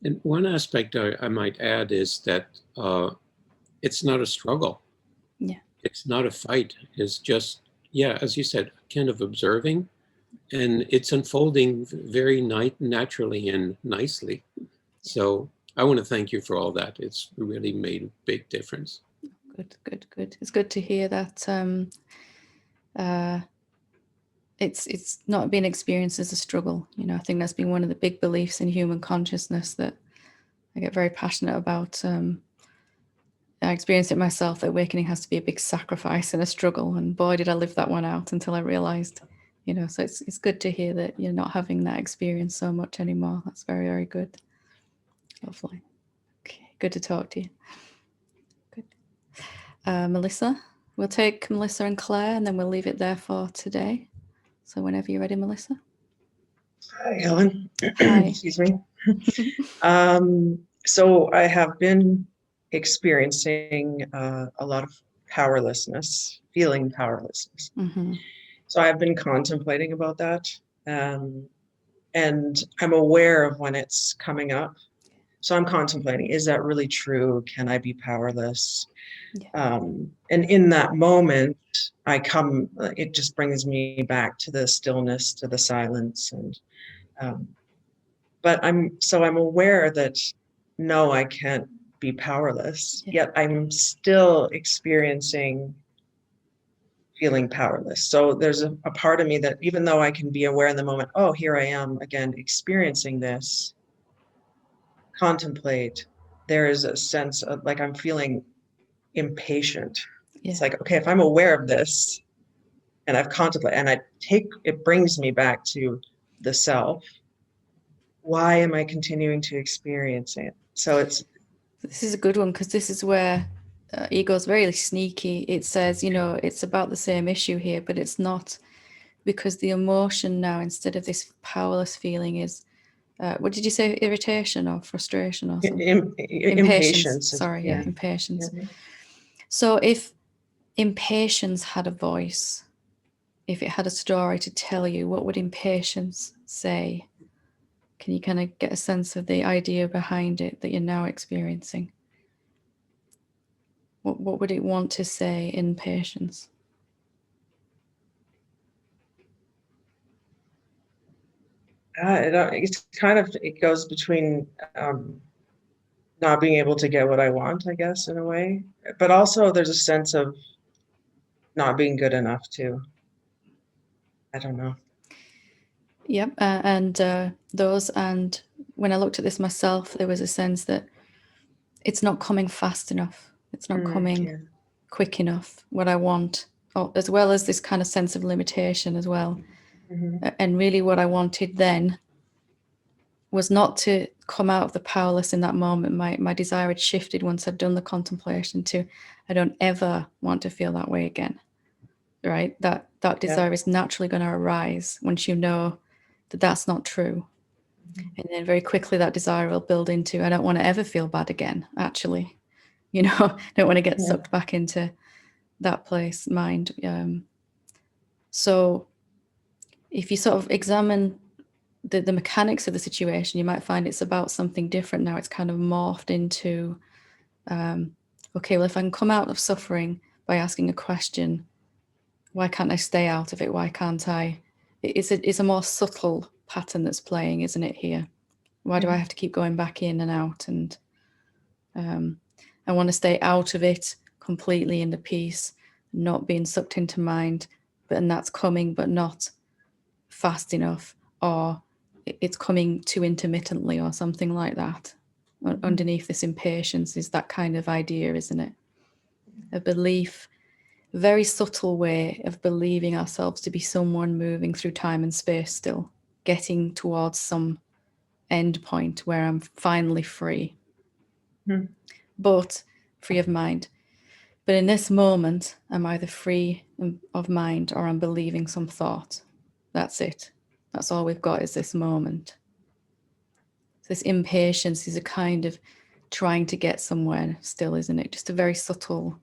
And one aspect I might add is that it's not a struggle. Yeah. It's not a fight. It's just, as you said, kind of observing, and it's unfolding very naturally and nicely. So I want to thank you for all that. It's really made a big difference. Good. It's good to hear that it's not been experienced as a struggle. I think that's been one of the big beliefs in human consciousness that I get very passionate about. I experienced it myself, that awakening has to be a big sacrifice and a struggle. And boy, did I live that one out until I realized, so it's good to hear that you're not having that experience so much anymore. That's very, very good. Lovely. Okay, good to talk to you. Good. Melissa, we'll take Melissa and Claire, and then we'll leave it there for today. So whenever you're ready, Melissa. Hi, Helen. Hi. Excuse me. So I have been experiencing a lot of powerlessness, feeling powerlessness. Mm-hmm. So I've been contemplating about that. And I'm aware of when it's coming up. So I'm contemplating, is that really true? Can I be powerless? Yeah. And in that moment, it just brings me back to the stillness, to the silence. And but I'm aware that no, I can't be powerless, yet I'm still experiencing feeling powerless. So there's a part of me that, even though I can be aware in the moment, oh, here I am again experiencing this, contemplate, there is a sense of like I'm feeling impatient. Yeah. It's like, okay, if I'm aware of this and I've contemplated and it brings me back to the self, why am I continuing to experience it? So this is a good one, because this is where ego is very sneaky. It says, it's about the same issue here, but it's not, because the emotion now, instead of this powerless feeling, is what did you say? Irritation or frustration or something? Impatience. Sorry, yeah, impatience. Yeah. So if impatience had a voice, if it had a story to tell you, what would impatience say? Can you kind of get a sense of the idea behind it that you're now experiencing? What would it want to say in patience? It goes between not being able to get what I want, I guess, in a way, but also there's a sense of not being good enough too. I don't know. Yep, and when I looked at this myself, there was a sense that it's not coming fast enough. It's not coming quick enough, what I want, as well as this kind of sense of limitation as well. Mm-hmm. And really what I wanted then was not to come out of the powerless in that moment. My desire had shifted once I'd done the contemplation to, I don't ever want to feel that way again, right? That desire is naturally going to arise once you know that that's not true. Mm-hmm. And then very quickly that desire will build into, I don't want to ever feel bad again, actually. I don't want to get sucked back into that place, mind. So if you sort of examine the mechanics of the situation, you might find it's about something different now. It's kind of morphed into, okay, well, if I can come out of suffering by asking a question, why can't I stay out of it? Why can't I? It's a more subtle pattern that's playing, isn't it, here? Why do I have to keep going back in and out? And I want to stay out of it completely in the peace, not being sucked into mind, and that's coming, but not fast enough, or it's coming too intermittently or something like that. Underneath this impatience is that kind of idea, isn't it? A belief very subtle way of believing ourselves to be someone moving through time and space still, getting towards some end point where I'm finally free, but free of mind. But in this moment, I'm either free of mind or I'm believing some thought. That's it. That's all we've got is this moment. This impatience is a kind of trying to get somewhere still, isn't it? Just a very subtle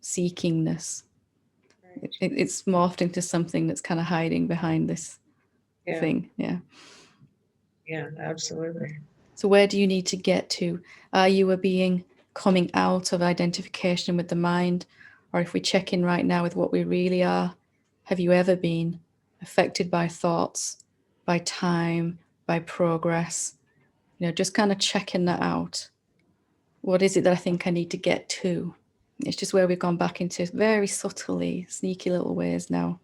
seekingness. It's morphed into something that's kind of hiding behind this thing. Yeah. Yeah, absolutely. So where do you need to get to? Are you a being coming out of identification with the mind? Or if we check in right now with what we really are, have you ever been affected by thoughts, by time, by progress? You know, just kind of checking that out. What is it that I think I need to get to? It's just where we've gone back into very subtly, sneaky little ways now,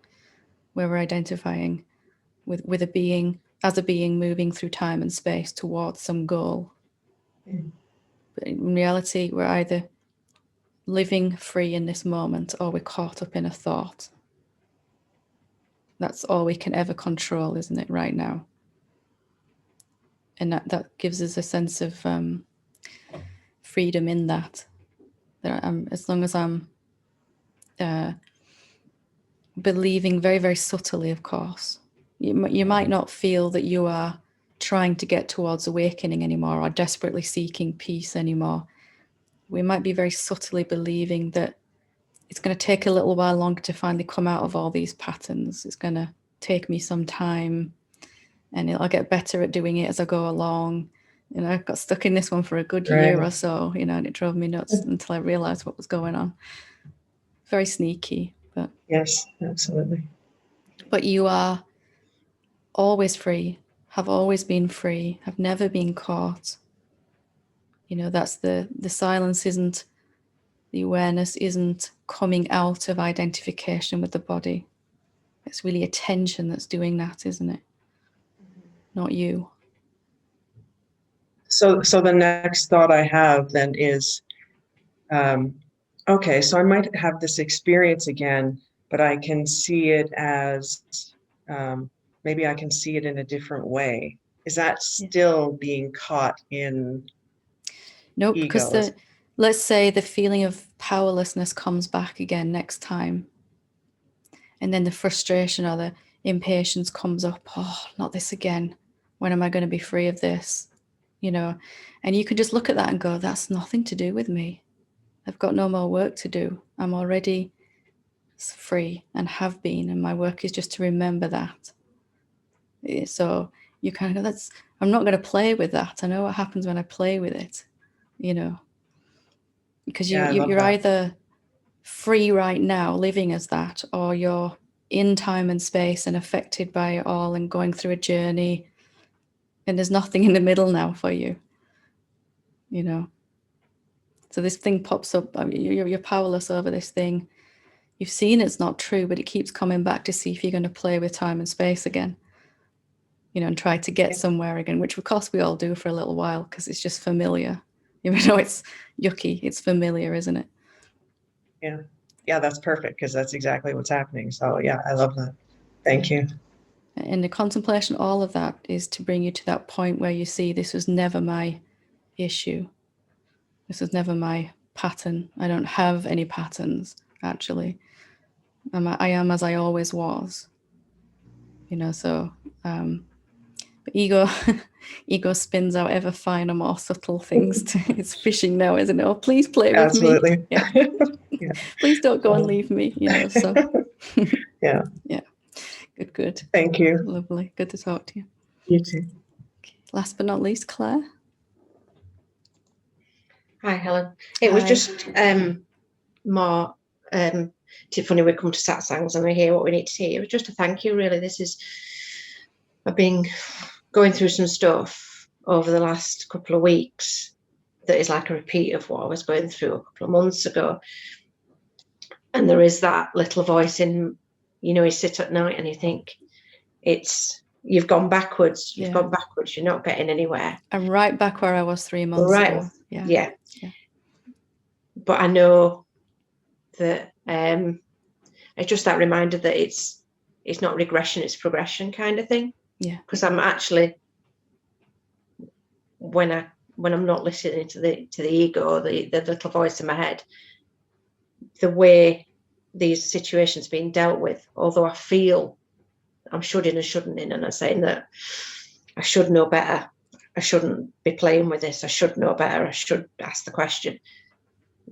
where we're identifying with a being, as a being moving through time and space towards some goal. But in reality, we're either living free in this moment or we're caught up in a thought. That's all we can ever control, isn't it, right now? And that gives us a sense of freedom in that as long as I'm believing very, very subtly, of course. You might not feel that you are trying to get towards awakening anymore or desperately seeking peace anymore. We might be very subtly believing that it's going to take a little while longer to finally come out of all these patterns. It's going to take me some time and I'll get better at doing it as I go along. You know, I got stuck in this one for a good year or so, you know, and it drove me nuts until I realized what was going on. Very sneaky, but Yes, absolutely. But you are always free, have always been free, have never been caught. You know, that's the silence isn't, the awareness isn't coming out of identification with the body. It's really attention that's doing that, isn't it? Not you. So the next thought I have then is, okay, so I might have this experience again, but I can see it as, maybe I can see it in a different way. Is that still being caught in Nope, ego? because let's say the feeling of powerlessness comes back again next time. And then the frustration or the impatience comes up. Oh, not this again. When am I going to be free of this? You know, and you can just look at that and go, that's nothing to do with me. I've got no more work to do. I'm already free and have been. And my work is just to remember that. So you kind of go, I'm not going to play with that. I know what happens when I play with it, you know, because you're either free right now living as that, or you're in time and space and affected by it all and going through a journey, and there's nothing in the middle now for you, you know. So this thing pops up. I mean, you're powerless over this thing. You've seen it's not true, but it keeps coming back to see if you're going to play with time and space again, you know, and try to get somewhere again, which of course we all do for a little while because it's just familiar. Even though it's yucky, it's familiar, isn't it? Yeah, that's perfect, because that's exactly what's happening. So yeah, I love that. Thank you. And the contemplation, all of that is to bring you to that point where you see this was never my issue. This was never my pattern. I don't have any patterns, actually. I am as I always was. You know, so but ego spins out ever finer, more subtle things. It's fishing now, isn't it? Oh, please play with Absolutely. me. Yeah. Yeah. Please don't go and leave me, you know. So yeah. Good. Thank you. Lovely. Good to talk to you. You too. Okay. Last but not least, Claire. Hi, Helen. It was just more funny we come to Satsangs and we hear what we need to hear. It was just a thank you, really. I've been going through some stuff over the last couple of weeks that is like a repeat of what I was going through a couple of months ago. And there is that little voice in, you know, you sit at night and you think, you've gone backwards, you're not getting anywhere. I'm right back where I was 3 months ago. Yeah. But I know that It's just that reminder that it's not regression, it's progression kind of thing. Yeah. Because I'm actually, when I'm not listening to the ego, the little voice in my head, the way these situations being dealt with, although I feel I'm shoulding and shouldn't in, and I'm saying that I should know better, I shouldn't be playing with this, I should know better, I should ask the question.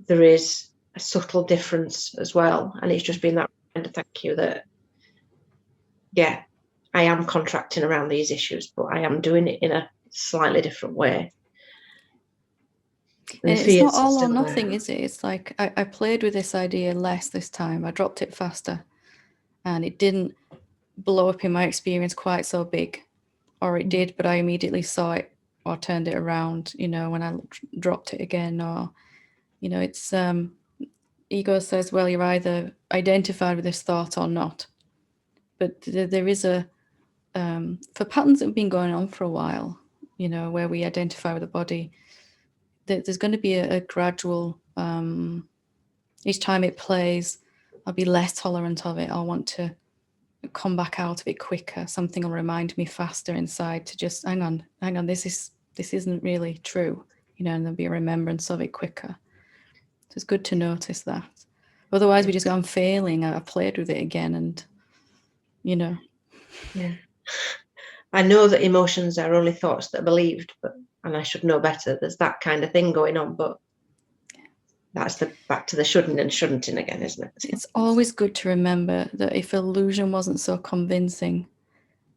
There is a subtle difference as well, and it's just been that reminder, thank you, that yeah, I am contracting around these issues, but I am doing it in a slightly different way. And it's not all or nothing, is it? It's like I played with this idea less this time. I dropped it faster, and it didn't blow up in my experience quite so big, or it did, but I immediately saw it or turned it around, you know, when I dropped it again. Or, you know, it's ego says, well, you're either identified with this thought or not. But there is a for patterns that have been going on for a while, you know, where we identify with the body, there's going to be a gradual, each time it plays, I'll be less tolerant of it. I'll want to come back out of it quicker. Something will remind me faster inside to just hang on, this isn't really true, you know, and there'll be a remembrance of it quicker. So it's good to notice that. Otherwise we just go, I'm failing, I've played with it again, and you know. Yeah, I know that emotions are only thoughts that are believed, and I should know better. There's that kind of thing going on, but that's back to the shouldn't and shouldn't again, isn't it? It's always good to remember that if illusion wasn't so convincing,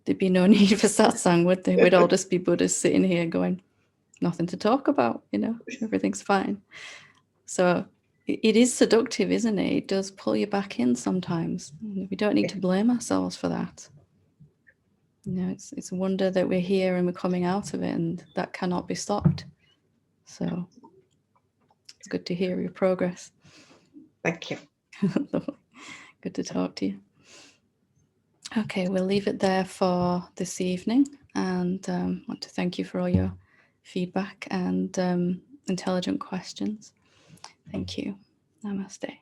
there'd be no need for satsang, would there? We'd all just be Buddhas sitting here going, nothing to talk about, you know, everything's fine. So it is seductive, isn't it? It does pull you back in sometimes. We don't need to blame ourselves for that. You know, it's a wonder that we're here and we're coming out of it, and that cannot be stopped. So it's good to hear your progress. Thank you. Good to talk to you. Okay, we'll leave it there for this evening, and want to thank you for all your feedback and intelligent questions. Thank you. Namaste.